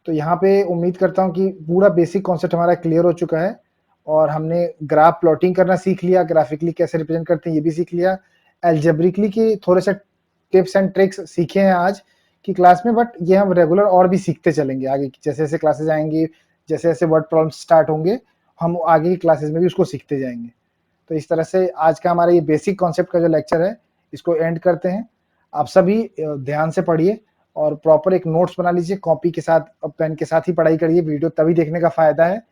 तो यहाँ पे उम्मीद करता हूँ कि पूरा बेसिक कॉन्सेप्ट हमारा क्लियर हो चुका है और हमने ग्राफ प्लॉटिंग करना सीख लिया, ग्राफिकली कैसे रिप्रेजेंट करते हैं ये भी सीख लिया, एल्जेब्रिकली के थोड़े से टिप्स एंड ट्रिक्स सीखे हैं आज की क्लास में, बट ये हम रेगुलर और भी सीखते चलेंगे आगे, जैसे जैसे क्लासेस आएंगी, जैसे जैसे वर्ड प्रॉब्लम्स स्टार्ट होंगे, हम आगे की क्लासेस में भी उसको सीखते जाएंगे। तो इस तरह से आज का हमारा ये बेसिक कॉन्सेप्ट का जो लेक्चर है इसको एंड करते हैं। आप सभी ध्यान से पढ़िए और प्रॉपर एक नोट्स बना लीजिए, कॉपी के साथ और पेन के साथ ही पढ़ाई करिए, वीडियो तभी देखने का फायदा है।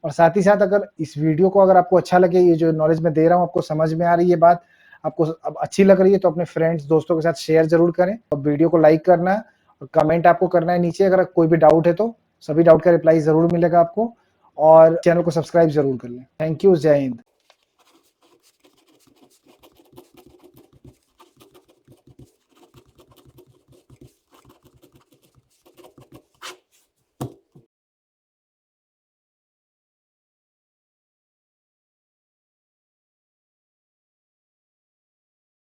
और साथ ही साथ अगर इस वीडियो को अगर आपको अच्छा लगे, ये जो नॉलेज मैं दे रहा हूँ आपको समझ में आ रही है बात, आपको अब अच्छी लग रही है, तो अपने फ्रेंड्स दोस्तों के साथ शेयर जरूर करें और वीडियो को लाइक करना और कमेंट आपको करना है नीचे। अगर कोई भी डाउट है तो सभी डाउट का रिप्लाई जरूर मिलेगा आपको, और चैनल को सब्सक्राइब जरूर कर लें। थैंक यू, जय हिंद।